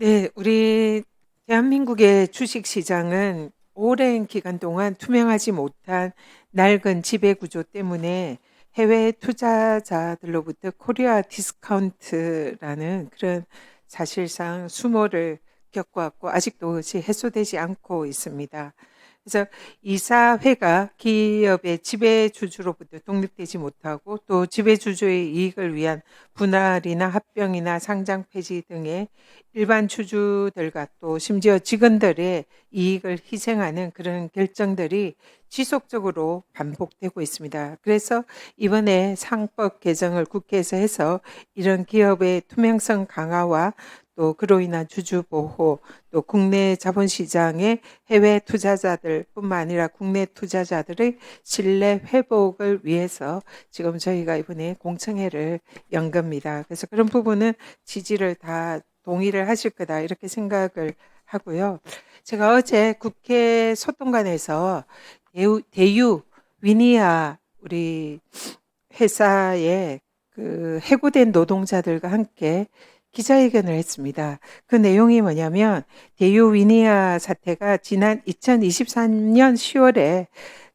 네. 우리 대한민국의 주식 시장은 오랜 기간 동안 투명하지 못한 낡은 지배 구조 때문에 해외 투자자들로부터 코리아 디스카운트라는 그런 사실상 수모를 겪어왔고 아직도 그것이 해소되지 않고 있습니다. 그래서 이사회가 기업의 지배주주로부터 독립되지 못하고 또 지배주주의 이익을 위한 분할이나 합병이나 상장 폐지 등의 일반 주주들과 또 심지어 직원들의 이익을 희생하는 그런 결정들이 지속적으로 반복되고 있습니다. 그래서 이번에 상법 개정을 국회에서 해서 이런 기업의 투명성 강화와 또 그로 인한 주주 보호, 또 국내 자본시장의 해외 투자자들뿐만 아니라 국내 투자자들의 신뢰 회복을 위해서 지금 저희가 이번에 공청회를 연 겁니다. 그래서 그런 부분은 지지를 다 동의를 하실 거다 이렇게 생각을 하고요. 제가 어제 국회 소통관에서 대유 위니아 우리 회사의 그 해고된 노동자들과 함께 기자회견을 했습니다. 그 내용이 뭐냐면 대유 위니아 사태가 지난 2023년 10월에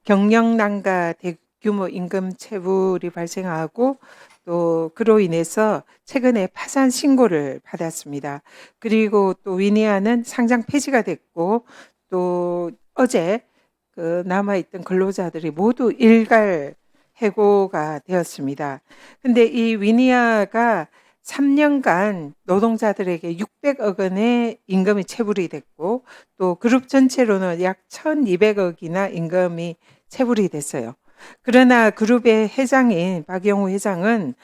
경영난과 대규모 임금 체불이 발생하고 또 그로 인해서 최근에 파산 신고를 받았습니다. 그리고 또 위니아는 상장 폐지가 됐고 또 어제 그 남아있던 근로자들이 모두 일괄 해고가 되었습니다. 근데 이 위니아가 3년간 노동자들에게 600억 원의 임금이 체불이 됐고 또 그룹 전체로는 약 1200억이나 임금이 체불이 됐어요. 그러나 그룹의 회장인 박영우 회장은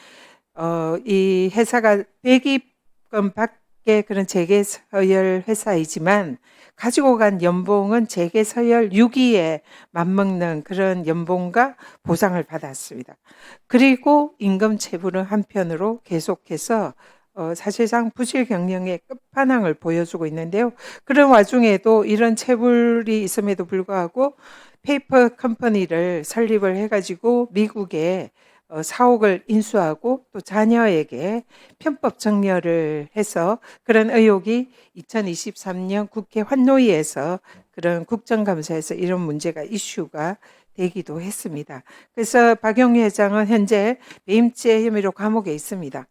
이 회사가 100건 밖에 그런 재계 서열 회사이지만 가지고 간 연봉은 재계 서열 6위에 맞먹는 그런 연봉과 보상을 받았습니다. 그리고 임금 체불은 한편으로 계속해서 사실상 부실 경영의 끝판왕을 보여주고 있는데요. 그런 와중에도 이런 체불이 있음에도 불구하고 페이퍼 컴퍼니를 설립을 해가지고 미국에 4억을 인수하고 또 자녀에게 편법 정려를 해서 그런 의혹이 2023년 국회 환노위에서 그런 국정감사에서 이런 문제가 이슈가 되기도 했습니다. 그래서 박영희 회장은 현재 매임죄 혐의로 감옥에 있습니다.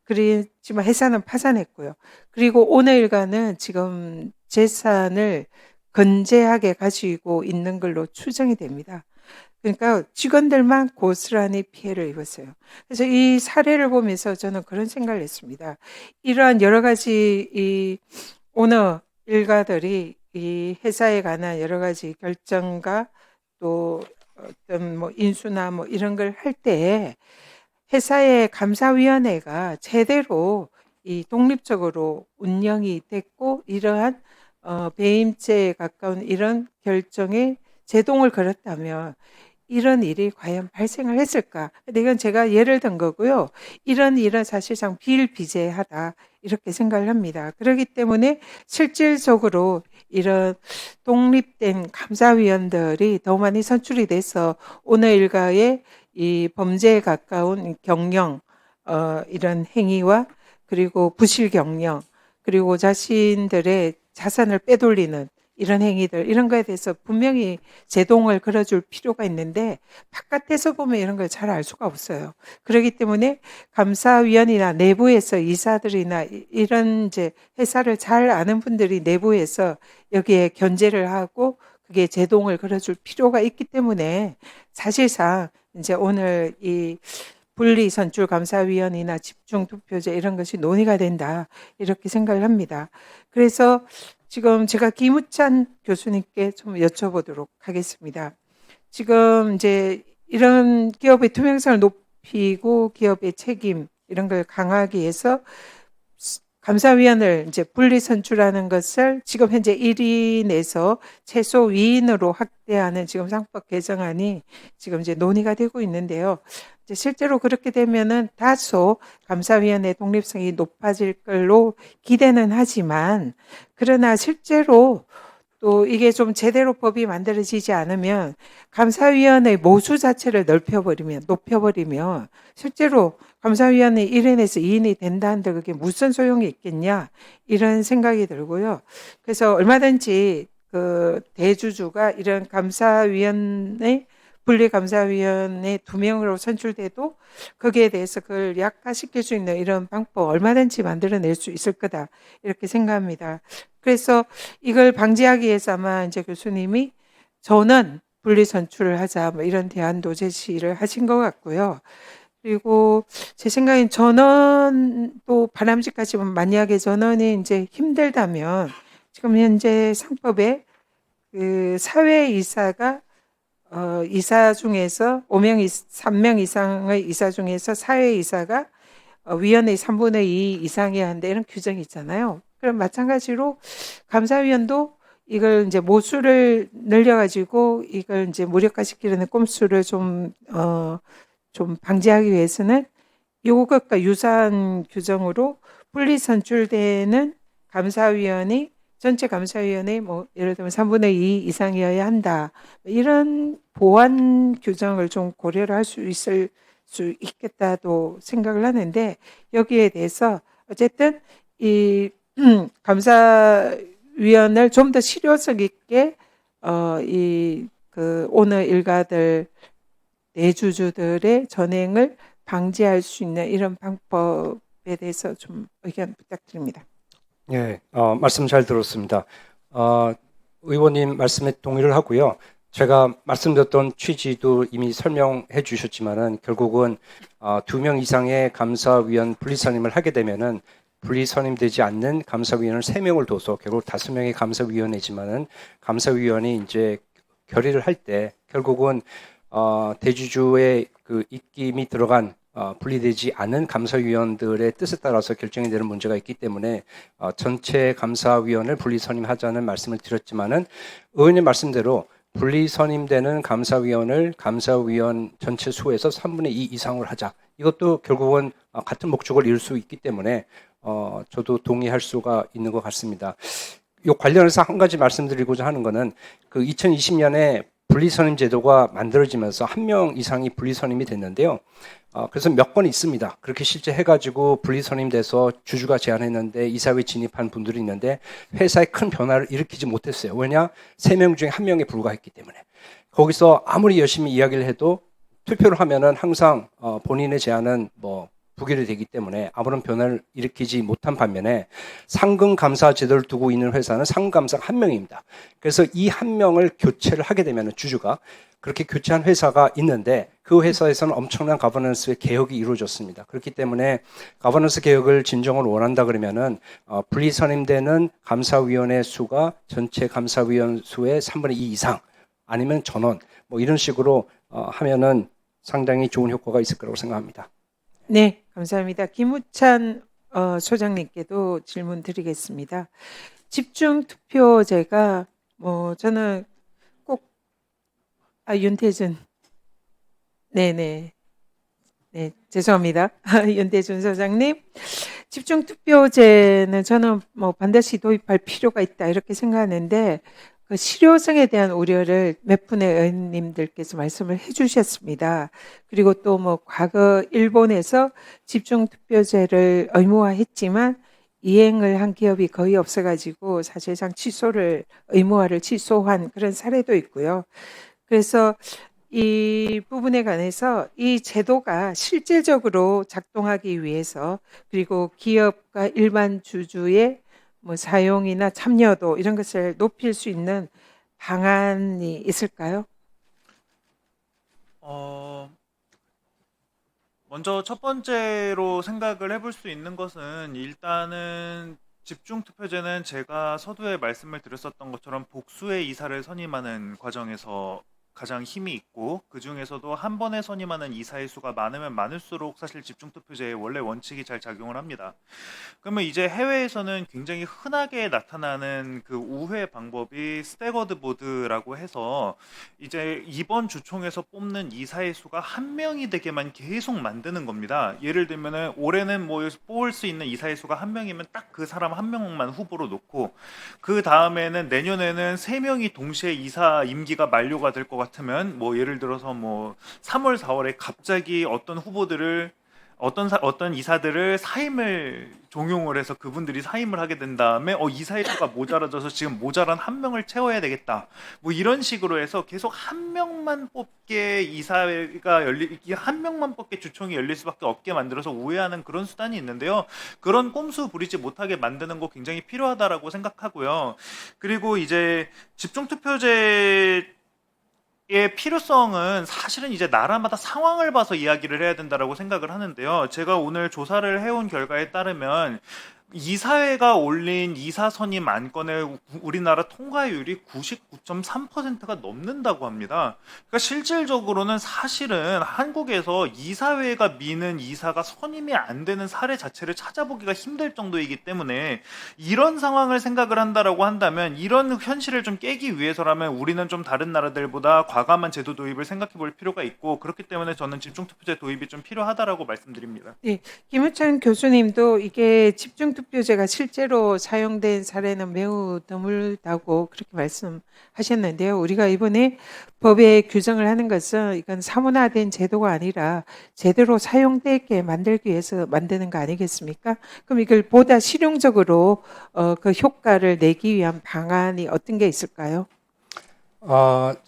그렇지만 회사는 파산했고요. 그리고 오늘과는 지금 재산을 건재하게 가지고 있는 걸로 추정이 됩니다. 그러니까 직원들만 고스란히 피해를 입었어요. 그래서 이 사례를 보면서 저는 그런 생각을 했습니다. 이러한 여러 가지 이 오너 일가들이 이 회사에 관한 여러 가지 결정과 또 어떤 뭐 인수나 뭐 이런 걸 할 때에 회사의 감사위원회가 제대로 이 독립적으로 운영이 됐고 이러한 배임죄에 가까운 이런 결정에 제동을 걸었다면 이런 일이 과연 발생을 했을까? 근데 이건 제가 예를 든 거고요. 이런 일은 사실상 비일비재하다 이렇게 생각을 합니다. 그렇기 때문에 실질적으로 이런 독립된 감사위원들이 더 많이 선출이 돼서 오늘 일가의 이 범죄에 가까운 경영 이런 행위와 그리고 부실 경영 그리고 자신들의 자산을 빼돌리는 이런 행위들 이런 거에 대해서 분명히 제동을 걸어줄 필요가 있는데 바깥에서 보면 이런 걸 잘 알 수가 없어요. 그렇기 때문에 감사위원이나 내부에서 이사들이나 이런 이제 회사를 잘 아는 분들이 내부에서 여기에 견제를 하고 그게 제동을 걸어줄 필요가 있기 때문에 사실상 이제 오늘 이 분리선출감사위원이나 집중투표제 이런 것이 논의가 된다 이렇게 생각을 합니다. 그래서 지금 제가 김우찬 교수님께 좀 여쭤보도록 하겠습니다. 지금 이제 이런 기업의 투명성을 높이고 기업의 책임 이런 걸 강화하기 위해서 감사위원을 이제 분리 선출하는 것을 지금 현재 1인에서 최소 위인으로 확대하는 지금 상법 개정안이 지금 이제 논의가 되고 있는데요. 이제 실제로 그렇게 되면은 다소 감사위원회 독립성이 높아질 걸로 기대는 하지만 그러나 실제로 또 이게 좀 제대로 법이 만들어지지 않으면 감사위원회 모수 자체를 높여버리면 실제로 감사위원회 1인에서 2인이 된다 한들 그게 무슨 소용이 있겠냐 이런 생각이 들고요. 그래서 얼마든지 그 대주주가 이런 감사위원회 분리감사위원회 2명으로 선출돼도 거기에 대해서 그걸 약화시킬 수 있는 이런 방법 얼마든지 만들어낼 수 있을 거다 이렇게 생각합니다. 그래서 이걸 방지하기 위해서 아마 이제 교수님이 전원 분리 선출을 하자 뭐 이런 대안도 제시를 하신 것 같고요. 그리고 제 생각엔 전원도 바람직하지만 만약에 전원이 이제 힘들다면 지금 현재 상법에 그 사회이사가 이사 중에서 3명 이상의 이사 중에서 사회이사가 위원회 3분의 2 이상이어야 한다 이런 규정이 있잖아요. 그럼 마찬가지로 감사위원도 이걸 이제 모수를 늘려가지고 이걸 이제 무력화시키려는 꼼수를 좀 방지하기 위해서는 이것과 유사한 규정으로 분리 선출되는 감사위원이 전체 감사위원회 뭐 예를 들면 3분의 2 이상이어야 한다. 이런 보완 규정을 좀 고려를 할 수 있을 수 있겠다도 생각을 하는데 여기에 대해서 어쨌든 이 감사위원을 좀 더 실효성 있게 이 그 오너 일가들 내주주들의 전행을 방지할 수 있는 이런 방법에 대해서 좀 의견 부탁드립니다. 예, 말씀 잘 들었습니다. 의원님 말씀에 동의를 하고요. 제가 말씀드렸던 취지도 이미 설명해 주셨지만은 결국은 2명 이상의 감사위원 분리선임을 하게 되면은 분리선임되지 않는 감사위원을 3명을 둬서 결국 5명의 감사위원회지만은 감사위원이 이제 결의를 할 때 결국은 대주주의 그 입김이 들어간 분리되지 않은 감사위원들의 뜻에 따라서 결정이 되는 문제가 있기 때문에 전체 감사위원을 분리선임하자는 말씀을 드렸지만은 의원님 말씀대로 분리선임되는 감사위원을 감사위원 전체 수에서 3분의 2 이상을 하자. 이것도 결국은 같은 목적을 이룰 수 있기 때문에 저도 동의할 수가 있는 것 같습니다. 이 관련해서 한 가지 말씀드리고자 하는 것은 그 2020년에 분리선임 제도가 만들어지면서 1명 이상이 분리선임이 됐는데요. 그래서 몇 건 있습니다. 그렇게 실제 해가지고 분리선임돼서 주주가 제안했는데 이사회 진입한 분들이 있는데 회사에 큰 변화를 일으키지 못했어요. 왜냐? 3명 중에 1명에 불과했기 때문에. 거기서 아무리 열심히 이야기를 해도 투표를 하면은 항상 본인의 제안은 뭐 부결이 되기 때문에 아무런 변화를 일으키지 못한 반면에 상금 감사 제도를 두고 있는 회사는 상금 감사가 1명입니다. 그래서 이 1명을 교체를 하게 되면 주주가 그렇게 교체한 회사가 있는데 그 회사에서는 엄청난 가버넌스의 개혁이 이루어졌습니다. 그렇기 때문에 가버넌스 개혁을 진정을 원한다 그러면은 분리선임되는 감사위원회 수가 전체 감사위원 수의 3분의 2 이상 아니면 전원 뭐 이런 식으로 하면은 상당히 좋은 효과가 있을 거라고 생각합니다. 네, 감사합니다. 김우찬 소장님께도 질문 드리겠습니다. 집중투표제가 저는 꼭 윤태준 네네 네 죄송합니다. 윤태준 소장님 집중투표제는 저는 뭐 반드시 도입할 필요가 있다 이렇게 생각하는데 그 실효성에 대한 우려를 몇 분의 의원님들께서 말씀을 해주셨습니다. 그리고 또 뭐 과거 일본에서 집중투표제를 의무화했지만 이행을 한 기업이 거의 없어가지고 사실상 의무화를 취소한 그런 사례도 있고요. 그래서 이 부분에 관해서 이 제도가 실질적으로 작동하기 위해서 그리고 기업과 일반 주주의 뭐 사용이나 참여도 이런 것을 높일 수 있는 방안이 있을까요? 어, 먼저 첫 번째로 생각을 해볼 수 있는 것은 일단은 집중투표제는 제가 서두에 말씀을 드렸었던 것처럼 복수의 이사를 선임하는 과정에서 가장 힘이 있고 그 중에서도 한 번에 선임하는 이사의 수가 많으면 많을수록 사실 집중투표제의 원래 원칙이 잘 작용을 합니다. 그러면 이제 해외에서는 굉장히 흔하게 나타나는 그 우회 방법이 스태거드 보드라고 해서 이제 이번 주총에서 뽑는 이사의 수가 한 명이 되게만 계속 만드는 겁니다. 예를 들면은 올해는 뭐 뽑을 수 있는 이사의 수가 한 명이면 딱 그 사람 한 명만 후보로 놓고 그 다음에는 내년에는 세 명이 동시에 이사 임기가 만료가 될 것 같으면 뭐 예를 들어서 뭐 3월 4월에 갑자기 어떤 후보들을 어떤 이사들을 사임을 종용을 해서 그분들이 사임을 하게 된 다음에 이사의 수가 모자라져서 지금 모자란 한 명을 채워야 되겠다. 뭐 이런 식으로 해서 계속 한 명만 뽑게 이사회가 한 명만 뽑게 주총이 열릴 수밖에 없게 만들어서 우회하는 그런 수단이 있는데요. 그런 꼼수 부리지 못하게 만드는 거 굉장히 필요하다라고 생각하고요. 그리고 이제 집중투표제 의 필요성은 사실은 이제 나라마다 상황을 봐서 이야기를 해야 된다라고 생각을 하는데요. 제가 오늘 조사를 해온 결과에 따르면 이사회가 올린 이사 선임 안건의 우리나라 통과율이 99.3%가 넘는다고 합니다. 그러니까 실질적으로는 사실은 한국에서 이사회가 미는 이사가 선임이 안 되는 사례 자체를 찾아보기가 힘들 정도이기 때문에 이런 상황을 생각을 한다라고 한다면 이런 현실을 좀 깨기 위해서라면 우리는 좀 다른 나라들보다 과감한 제도 도입을 생각해 볼 필요가 있고 그렇기 때문에 저는 집중투표제 도입이 좀 필요하다라고 말씀드립니다. 네, 김우찬 교수님도 이게 집중투표제가 실제로 사용된 사례는 매우 드물다고 그렇게 말씀하셨는데요. 우리가 이번에 법에 규정을 하는 것은 이건 사문화된 제도가 아니라 제대로 사용되게 만들기 위해서 만드는 거 아니겠습니까? 그럼 이걸 보다 실용적으로 그 효과를 내기 위한 방안이 어떤 게 있을까요?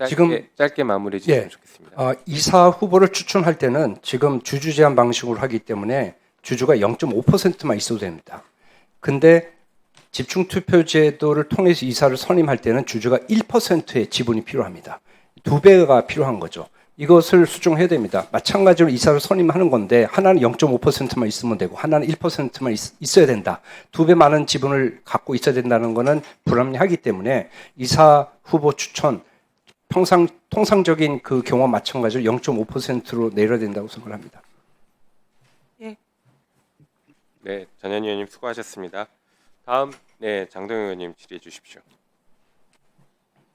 지금 짧게 마무리해 주시면 예. 좋겠습니다. 이사 후보를 추천할 때는 지금 주주 제한 방식으로 하기 때문에 주주가 0.5%만 있어도 됩니다. 근데 집중투표 제도를 통해서 이사를 선임할 때는 주주가 1%의 지분이 필요합니다. 2배가 필요한 거죠. 이것을 수정해야 됩니다. 마찬가지로 이사를 선임하는 건데 하나는 0.5%만 있으면 되고 하나는 1%만 있어야 된다. 2배 많은 지분을 갖고 있어야 된다는 것은 불합리하기 때문에 이사 후보 추천 통상적인 그 경우와 마찬가지로 0.5%로 내려야 된다고 생각합니다. 예. 네, 전현 의원님 수고하셨습니다. 다음, 장동영 의원님 질의해 주십시오.